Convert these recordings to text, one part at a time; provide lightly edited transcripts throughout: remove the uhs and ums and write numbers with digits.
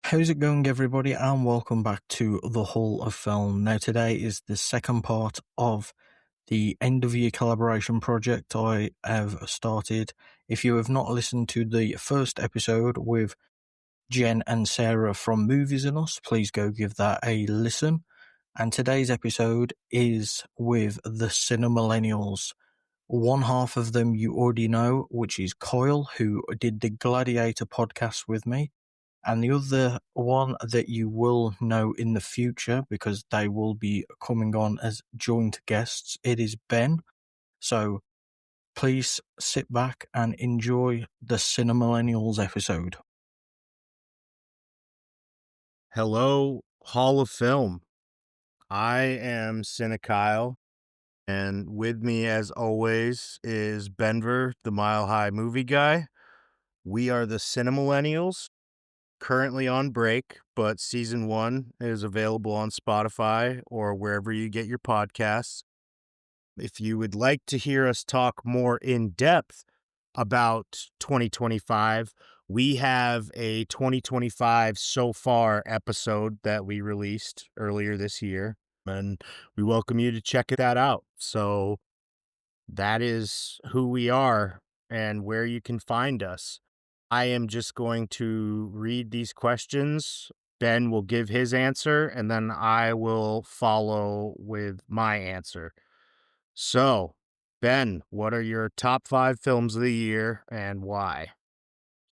How's it going, everybody, and welcome back to the Hall of Film. Now, today is the second part of the end of year collaboration project I have started. If you have not listened to the first episode with Jen and Sarah from Movies and Us, please go give that a listen. And today's episode is with the Cinemillennials. One half of them you already know, which is Coyle, who did the Gladiator podcast with me. And the other one that you will know in the future, because they will be coming on as joint guests, it is Ben. So please sit back and enjoy the Cinemillennials episode. Hello, Hall of Film. I am Kyle, and with me, as always, is Benver, the Mile High movie guy. We are the Cinemillennials, currently on break, but season 1 is available on Spotify or wherever you get your podcasts. If you would like to hear us talk more in depth about 2025, we have a 2025 so far episode that we released earlier this year, and we welcome you to check that out. So that is who we are and where you can find us. I am just going to read these questions. Ben will give his answer, and then I will follow with my answer. So, Ben, what are your top 5 films of the year and why?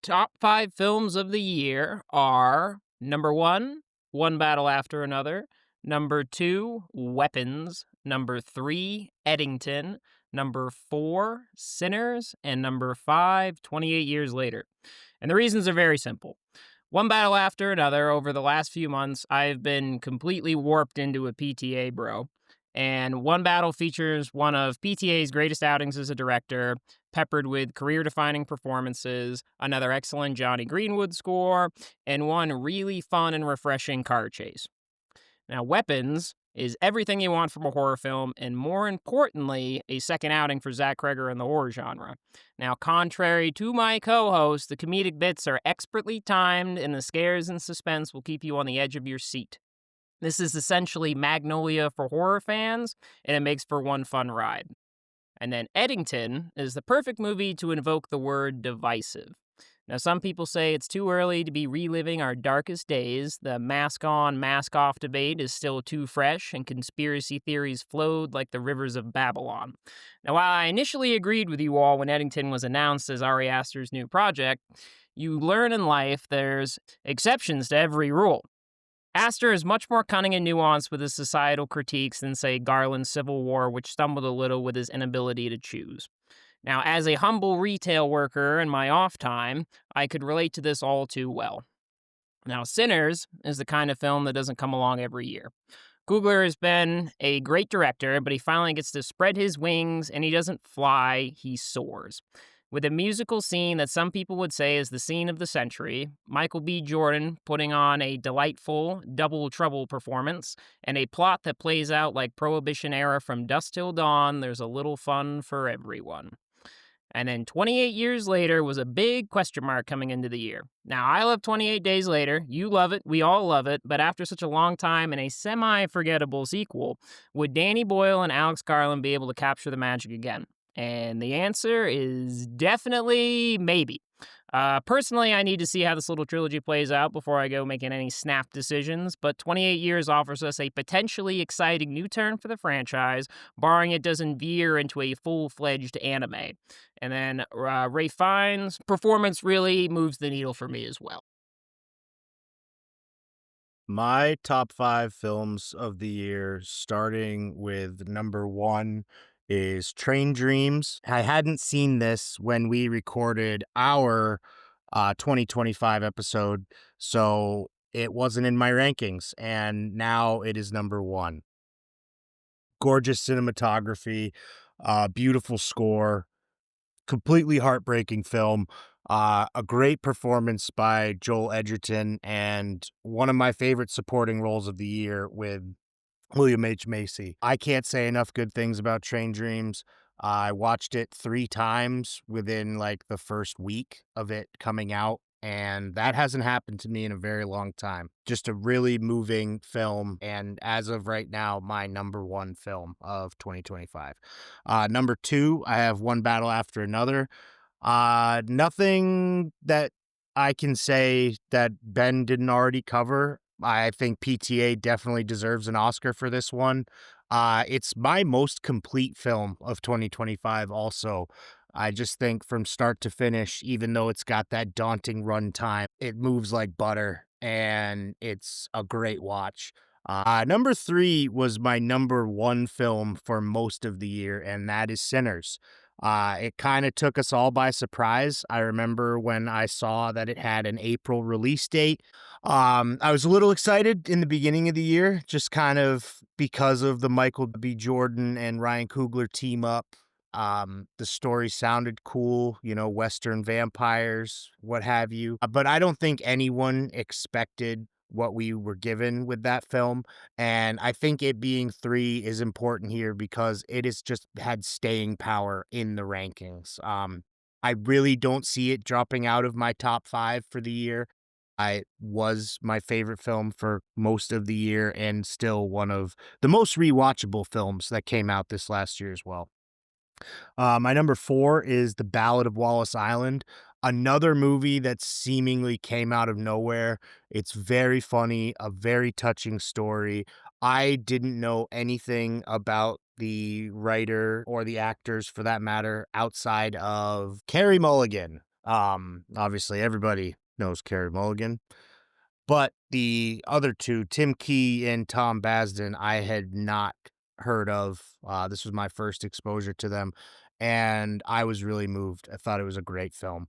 Top 5 films of the year are number 1, One Battle After Another, number 2, Weapons, number 3, Eddington, number 4, Sinners, and number 5, 28 Years Later. And the reasons are very simple. One battle after another, over the last few months, I've been completely warped into a PTA bro. And One Battle features one of PTA's greatest outings as a director, peppered with career-defining performances, another excellent Johnny Greenwood score, and one really fun and refreshing car chase. Now, Weapons is everything you want from a horror film, and more importantly, a second outing for Zach Kreger in the horror genre. Now, contrary to my co-host, the comedic bits are expertly timed, and the scares and suspense will keep you on the edge of your seat. This is essentially Magnolia for horror fans, and it makes for one fun ride. And then Eddington is the perfect movie to invoke the word divisive. Now, some people say it's too early to be reliving our darkest days. The mask on, mask off debate is still too fresh, and conspiracy theories flowed like the rivers of Babylon. Now, while I initially agreed with you all when Eddington was announced as Ari Aster's new project, you learn in life there's exceptions to every rule. Aster is much more cunning and nuanced with his societal critiques than, say, Garland's Civil War, which stumbled a little with his inability to choose. Now, as a humble retail worker in my off time, I could relate to this all too well. Now, Sinners is the kind of film that doesn't come along every year. Coogler has been a great director, but he finally gets to spread his wings, and he doesn't fly, he soars. With a musical scene that some people would say is the scene of the century, Michael B. Jordan putting on a delightful double trouble performance, and a plot that plays out like Prohibition era from dusk till dawn, there's a little fun for everyone. And then 28 Years Later was a big question mark coming into the year. Now, I love 28 Days Later. You love it. We all love it. But after such a long time and a semi-forgettable sequel, would Danny Boyle and Alex Garland be able to capture the magic again? And the answer is definitely maybe. Personally, I need to see how this little trilogy plays out before I go making any snap decisions, but 28 Years offers us a potentially exciting new turn for the franchise, barring it doesn't veer into a full-fledged anime. And then Ray Fiennes' performance really moves the needle for me as well. My top 5 films of the year, starting with number 1, is Train Dreams. I hadn't seen this when we recorded our 2025 episode, so it wasn't in my rankings, and now it is number 1. Gorgeous cinematography, beautiful score, completely heartbreaking film. A great performance by Joel Edgerton, and one of my favorite supporting roles of the year with William H. Macy. I can't say enough good things about Train Dreams. I watched it 3 times within like the first week of it coming out, and that hasn't happened to me in a very long time. Just a really moving film, and as of right now, my number one film of 2025. Number two, I have One Battle After Another. Nothing that I can say that Ben didn't already cover. I think PTA definitely deserves an Oscar for this one. It's my most complete film of 2025 also. I just think from start to finish, even though it's got that daunting runtime, it moves like butter and it's a great watch. Number three was my number one film for most of the year, and that is Sinners. It kind of took us all by surprise. I remember when I saw that it had an April release date. I was a little excited in the beginning of the year, just kind of because of the Michael B. Jordan and Ryan Coogler team up. The story sounded cool, you know, Western vampires, what have you. But I don't think anyone expected what we were given with that film. And I think it being three is important here because it has just had staying power in the rankings. I really don't see it dropping out of my top five for the year. I was my favorite film for most of the year and still one of the most rewatchable films that came out this last year as well. My number four is The Ballad of Wallace Island, another movie that seemingly came out of nowhere. It's very funny, a very touching story. I didn't know anything about the writer or the actors for that matter outside of Carey Mulligan. Obviously everybody knows Carey Mulligan. But the other two, Tim Key and Tom Basden, I had not heard of. This was my first exposure to them, and I was really moved. I thought it was a great film.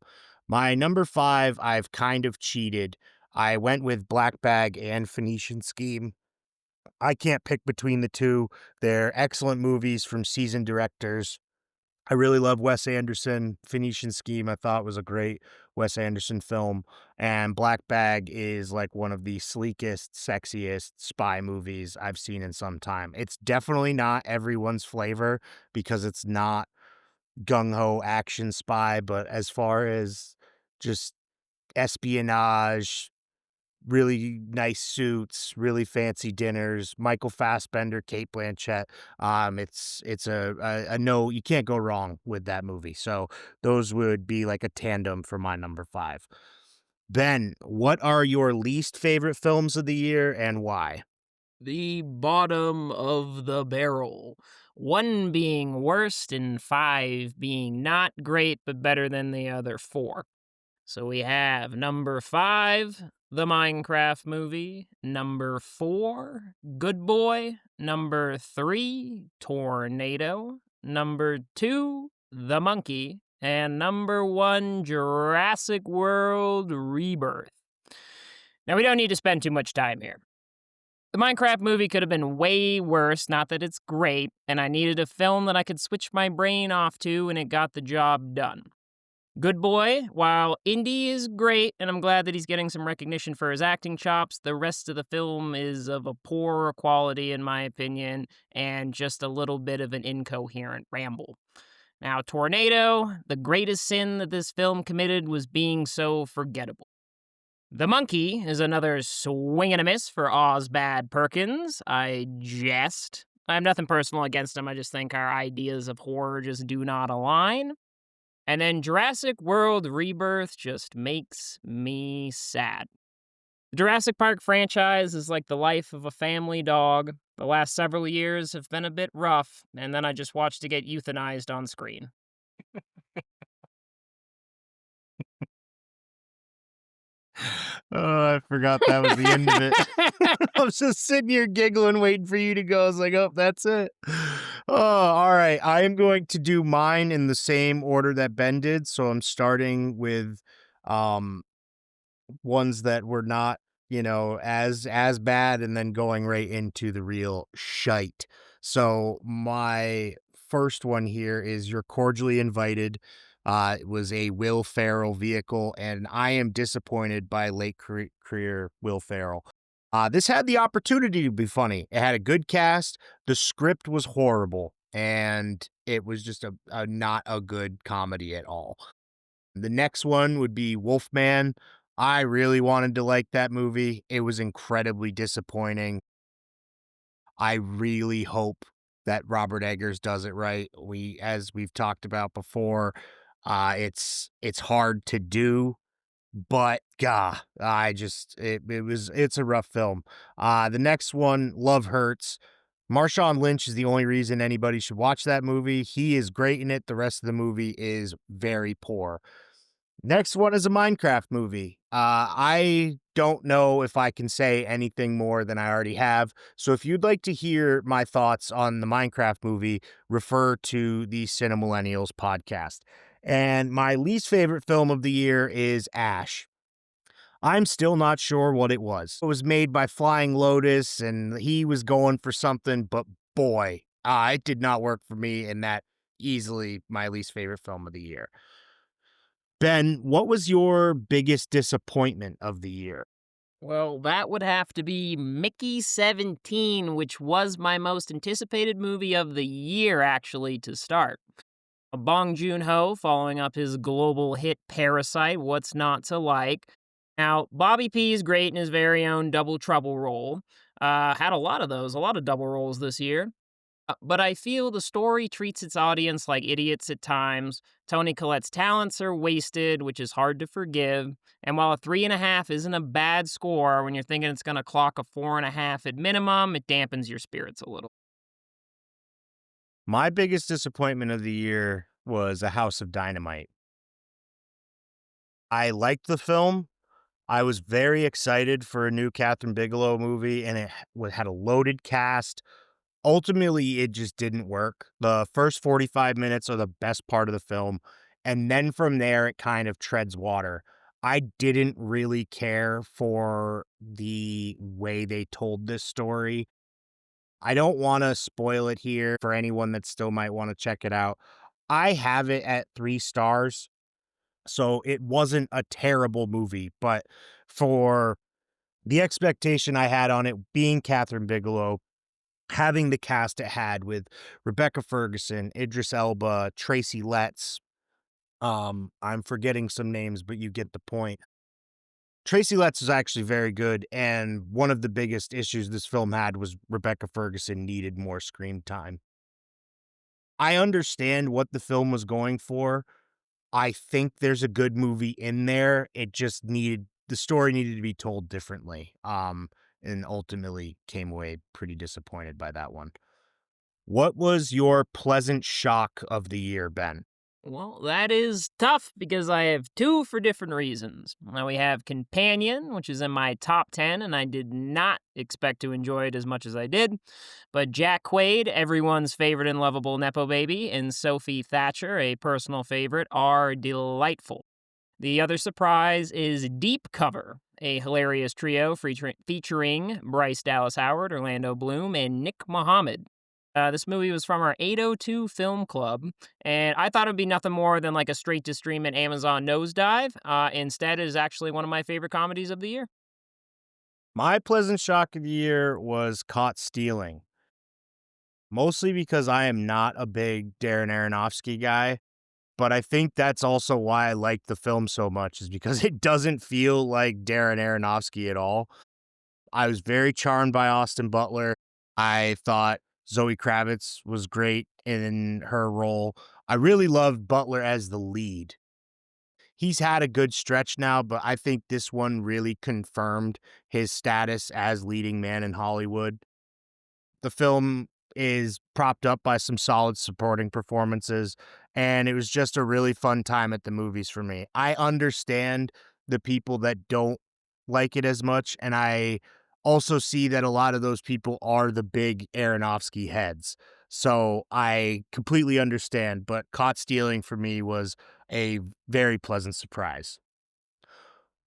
My number five, I've kind of cheated. I went with Black Bag and Phoenician Scheme. I can't pick between the two. They're excellent movies from seasoned directors. I really love Wes Anderson. Phoenician Scheme, I thought was a great Wes Anderson film. And Black Bag is like one of the sleekest, sexiest spy movies I've seen in some time. It's definitely not everyone's flavor because it's not gung ho action spy, but as far as just espionage, really nice suits, really fancy dinners, Michael Fassbender, Kate Blanchett. It's a no, you can't go wrong with that movie. So those would be like a tandem for my number five. Ben, what are your least favorite films of the year and why? The bottom of the barrel. One being worst and five being not great but better than the other four. So we have number five, the Minecraft movie. Number four, Good Boy. Number three, Tornado. Number two, The Monkey. And number one, Jurassic World Rebirth. Now, we don't need to spend too much time here. The Minecraft movie could have been way worse, not that it's great, and I needed a film that I could switch my brain off to, and it got the job done. Good Boy, while Indy is great, and I'm glad that he's getting some recognition for his acting chops, the rest of the film is of a poor quality, in my opinion, and just a little bit of an incoherent ramble. Now, Tornado, the greatest sin that this film committed was being so forgettable. The Monkey is another swing and a miss for Ozbad Perkins. I jest. I have nothing personal against him, I just think our ideas of horror just do not align. And then Jurassic World Rebirth just makes me sad. The Jurassic Park franchise is like the life of a family dog. The last several years have been a bit rough, and then I just watched it get euthanized on screen. Oh, I forgot that was the end of it. I was just sitting here giggling, waiting for you to go. I was like, oh, that's it. Oh, all right. I am going to do mine in the same order that Ben did. So I'm starting with um ones that were not, you know, as bad and then going right into the real shite. So my first one here is You're Cordially Invited. It was a Will Ferrell vehicle, and I am disappointed by late career Will Ferrell. This had the opportunity to be funny. It had a good cast. The script was horrible, and it was just a not a good comedy at all. The next one would be Wolfman. I really wanted to like that movie. It was incredibly disappointing. I really hope that Robert Eggers does it right. As we've talked about before, it's hard to do, but gah, it's a rough film. The next one, Love Hurts. Marshawn Lynch is the only reason anybody should watch that movie. He is great in it. The rest of the movie is very poor. Next one is a Minecraft movie. I don't know if I can say anything more than I already have. So if you'd like to hear my thoughts on the Minecraft movie, refer to the Cinemillennials podcast. And my least favorite film of the year is Ash. I'm still not sure what it was. It was made by Flying Lotus and he was going for something, but boy, it did not work for me. And that easily my least favorite film of the year. Ben, what was your biggest disappointment of the year? Well, that would have to be Mickey 17, which was my most anticipated movie of the year, actually, to start. Bong Joon-ho following up his global hit Parasite, what's not to like? Now, Bobby P is great in his very own Double Trouble role. Had a lot of those, a lot of double roles this year. But I feel the story treats its audience like idiots at times. Tony Collette's talents are wasted, which is hard to forgive. And while a 3.5 isn't a bad score when you're thinking it's going to clock a 4.5 at minimum, it dampens your spirits a little. My biggest disappointment of the year was A House of Dynamite. I liked the film. I was very excited for a new Catherine Bigelow movie, and had a loaded cast. Ultimately, it just didn't work. The first 45 minutes are the best part of the film, and then from there, it kind of treads water. I didn't really care for the way they told this story. I don't wanna spoil it here for anyone that still might wanna check it out. I have it at 3 stars, so it wasn't a terrible movie, but for the expectation I had on it being Catherine Bigelow, having the cast it had with Rebecca Ferguson, Idris Elba, Tracy Letts, I'm forgetting some names, but you get the point. Tracy Letts is actually very good, and one of the biggest issues this film had was Rebecca Ferguson needed more screen time. I understand what the film was going for. I think there's a good movie in there. It just needed the story needed to be told differently. And ultimately came away pretty disappointed by that one. What was your pleasant shock of the year, Ben? Well, that is tough because I have two for different reasons. Now we have Companion, which is in my top 10, and I did not expect to enjoy it as much as I did. But Jack Quaid, everyone's favorite and lovable Nepo baby, and Sophie Thatcher, a personal favorite, are delightful. The other surprise is Deep Cover, a hilarious trio featuring Bryce Dallas Howard, Orlando Bloom, and Nick Mohammed. This movie was from our 802 Film Club, and I thought it would be nothing more than like a straight to stream at Amazon nosedive. Instead, it is actually one of my favorite comedies of the year. My pleasant shock of the year was Caught Stealing, mostly because I am not a big Darren Aronofsky guy, but I think that's also why I like the film so much is because it doesn't feel like Darren Aronofsky at all. I was very charmed by Austin Butler. I thought Zoe Kravitz was great in her role. I really loved Butler as the lead. He's had a good stretch now, but I think this one really confirmed his status as leading man in Hollywood. The film is propped up by some solid supporting performances, and it was just a really fun time at the movies for me. I understand the people that don't like it as much, and I also see that a lot of those people are the big Aronofsky heads. So I completely understand, but Caught Stealing for me was a very pleasant surprise.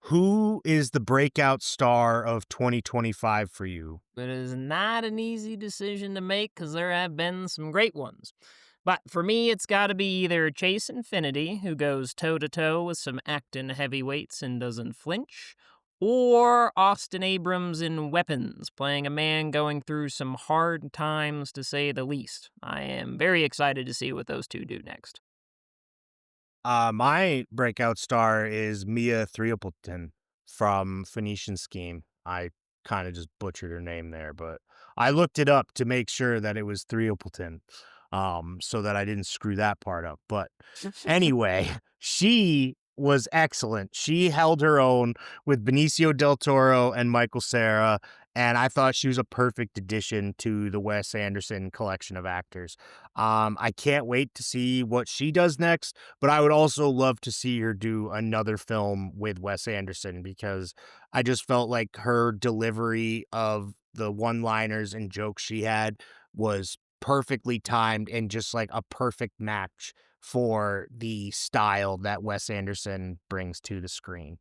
Who is the breakout star of 2025 for you? It is not an easy decision to make because there have been some great ones. But for me, it's got to be either Chase Infinity, who goes toe to toe with some actin heavyweights and doesn't flinch, or Austin Abrams in Weapons, playing a man going through some hard times to say the least. I am very excited to see what those two do next. My breakout star is Mia Threopulton. from Phoenician Scheme. I kind of just butchered her name there, but I looked it up to make sure that it was Threopleton, so that I didn't screw that part up. But anyway, she was excellent. She held her own with Benicio del Toro and Michael Cera, and I thought she was a perfect addition to the Wes Anderson collection of actors. I can't wait to see what she does next, but I would also love to see her do another film with Wes Anderson because I just felt like her delivery of the one-liners and jokes she had was perfectly timed and just like a perfect match for the style that Wes Anderson brings to the screen.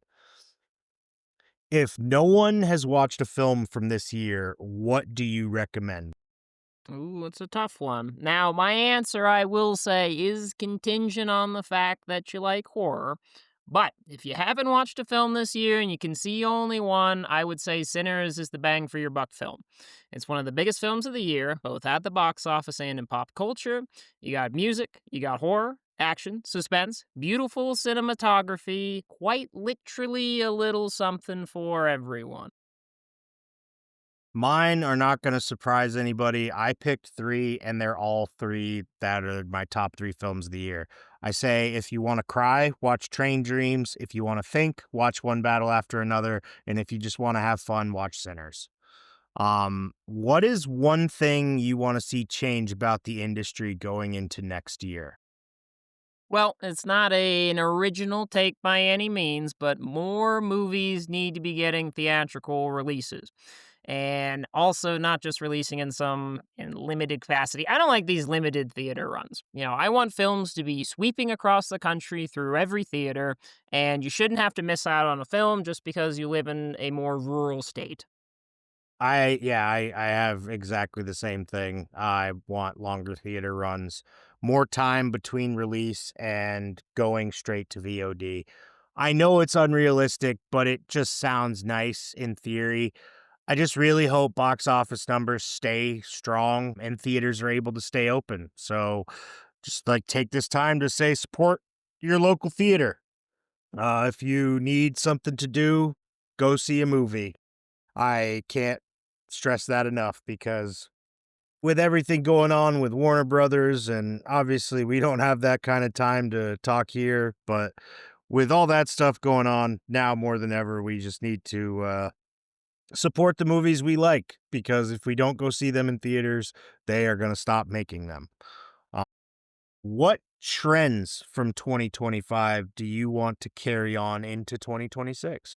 If no one has watched a film from this year, what do you recommend? Ooh, it's a tough one. Now, my answer, I will say, is contingent on the fact that you like horror. But if you haven't watched a film this year and you can see only one, I would say Sinners is the bang for your buck film. It's one of the biggest films of the year, both at the box office and in pop culture. You got music, you got horror, action, suspense, beautiful cinematography, quite literally a little something for everyone. Mine are not going to surprise anybody. I picked three, and they're all three that are my top three films of the year. I say if you want to cry, watch Train Dreams. If you want to think, watch One Battle After Another. And if you just want to have fun, watch Sinners. What is one thing you want to see change about the industry going into next year? Well, it's not an original take by any means, but more movies need to be getting theatrical releases. And also not just releasing in some in limited capacity. I don't like these limited theater runs. I want films to be sweeping across the country through every theater, and you shouldn't have to miss out on a film just because you live in a more rural state. I have exactly the same thing. I want longer theater runs, more time between release and going straight to VOD. I know it's unrealistic, but it just sounds nice in theory. I just really hope box office numbers stay strong and theaters are able to stay open. So just like take this time to say support your local theater. If you need something to do, go see a movie. I can't stress that enough because with everything going on with Warner Brothers, and obviously we don't have that kind of time to talk here, but with all that stuff going on now more than ever, we just need to support the movies we like because if we don't go see them in theaters, they are going to stop making them. Uh, what trends from 2025 do you want to carry on into 2026?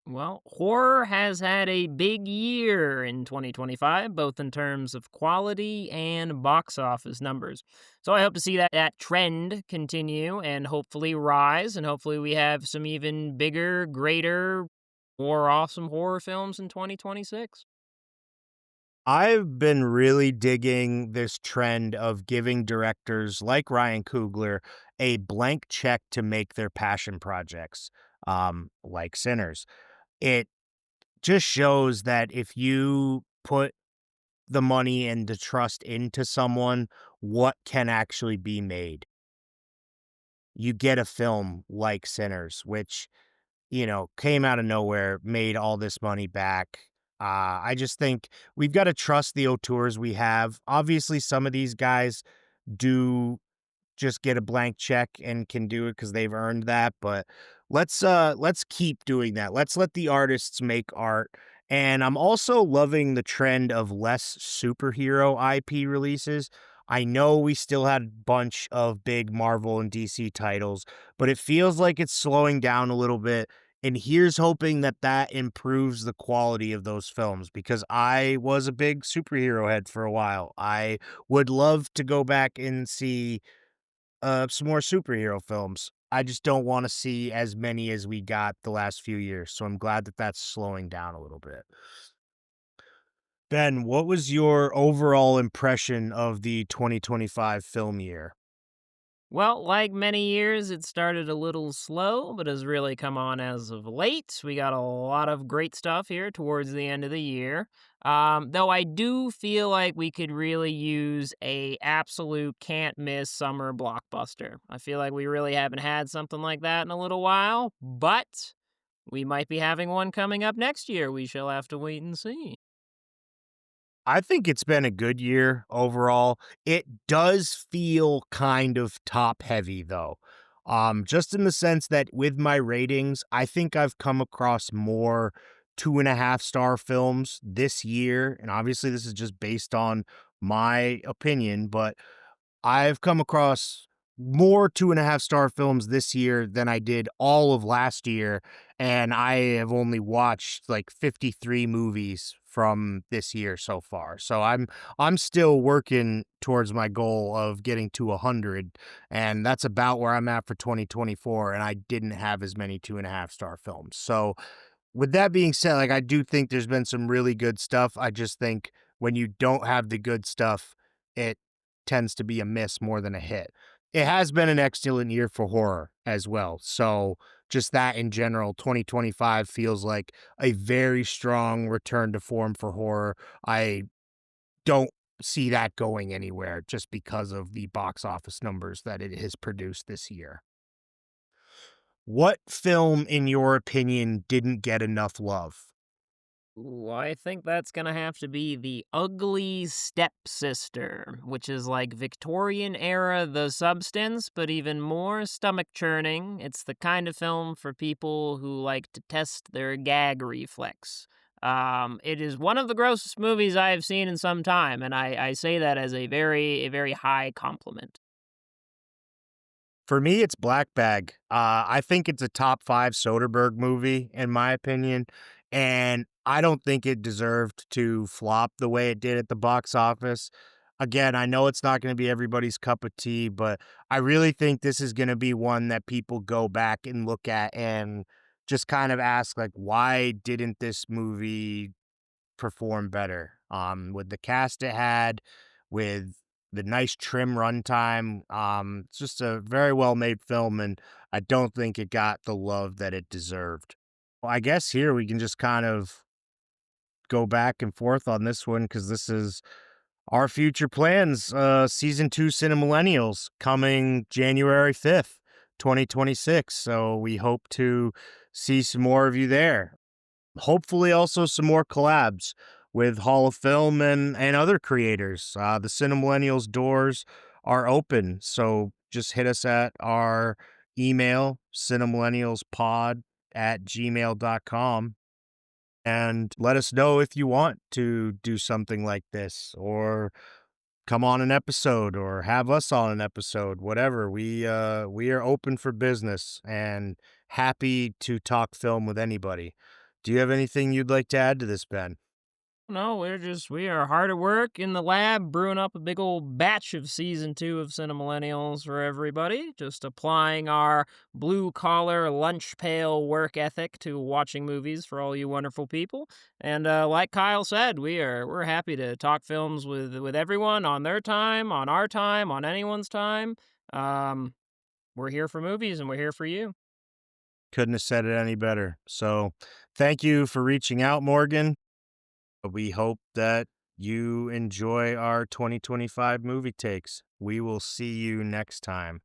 Well, horror has had a big year in 2025, both in terms of quality and box office numbers. So I hope to see that trend continue and hopefully rise, and hopefully we have some even bigger, greater, more awesome horror films in 2026. I've been really digging this trend of giving directors like Ryan Coogler a blank check to make their passion projects, like Sinners. It just shows that if you put the money and the trust into someone, what can actually be made. You get a film like Sinners, which, came out of nowhere, made all this money back. I just think we've got to trust the auteurs we have. Obviously, some of these guys do just get a blank check and can do it because they've earned that. But let's keep doing that. Let's let the artists make art. And I'm also loving the trend of less superhero IP releases. I know we still had a bunch of big Marvel and DC titles, but it feels like it's slowing down a little bit. And here's hoping that that improves the quality of those films because I was a big superhero head for a while. I would love to go back and see some more superhero films. I just don't wanna see as many as we got the last few years, so I'm glad that that's slowing down a little bit. Ben, what was your overall impression of the 2025 film year? Well, like many years, it started a little slow, but has really come on as of late. We got a lot of great stuff here towards the end of the year. Though I do feel like we could really use a absolute can't miss summer blockbuster. I feel like we really haven't had something like that in a little while, but We might be having one coming up next year. We shall have to wait and see. I think it's been a good year overall. It does feel kind of top heavy though. Just in the sense that with my ratings, I think I've come across more 2.5 star films this year. And obviously this is just based on my opinion, but I've come across more 2.5 star films this year than I did all of last year, and I have only watched like 53 movies from this year so far. So I'm still working towards my goal of getting to 100, and that's about where I'm at for 2024. And I didn't have as many 2.5 star films. So with that being said, like I do think there's been some really good stuff. I just think when you don't have the good stuff, it tends to be a miss more than a hit. It has been an excellent year for horror as well. So just that in general, 2025 feels like a very strong return to form for horror. I don't see that going anywhere just because of the box office numbers that it has produced this year. What film, in your opinion, didn't get enough love? Ooh, I think that's gonna have to be The Ugly Stepsister, which is like Victorian era The Substance, but even more stomach churning. It's the kind of film for people who like to test their gag reflex. It is one of the grossest movies I have seen in some time, and I say that as a very high compliment. For me, it's Black Bag. I think it's a top 5 Soderbergh movie, in my opinion, and I don't think it deserved to flop the way it did at the box office. Again, I know it's not gonna be everybody's cup of tea, but I really think this is gonna be one that people go back and look at and just kind of ask, like, "Why didn't this movie perform better?" With the cast it had, with the nice trim runtime. It's just a very well made film, and I don't think it got the love that it deserved. Well, I guess here we can just kind of go back and forth on this one because this is our future plans. Season 2 Cinemillennials coming January 5th, 2026. So we hope to see some more of you there. Hopefully also some more collabs with Hall of Film and other creators. The Cinemillennials doors are open, so just hit us at our email, cinemillennialspod@gmail.com, and let us know if you want to do something like this or come on an episode or have us on an episode, whatever. We are open for business and happy to talk film with anybody. Do you have anything you'd like to add to this, Ben? No, we are hard at work in the lab brewing up a big old batch of season 2 of Cinemillennials for everybody, just applying our blue collar lunch pail work ethic to watching movies for all you wonderful people. And like Kyle said, we're happy to talk films with everyone on their time, on our time, on anyone's time. Um, we're here for movies and we're here for you. Couldn't have said it any better. So, thank you for reaching out, Morgan. We hope that you enjoy our 2025 movie takes. We will see you next time.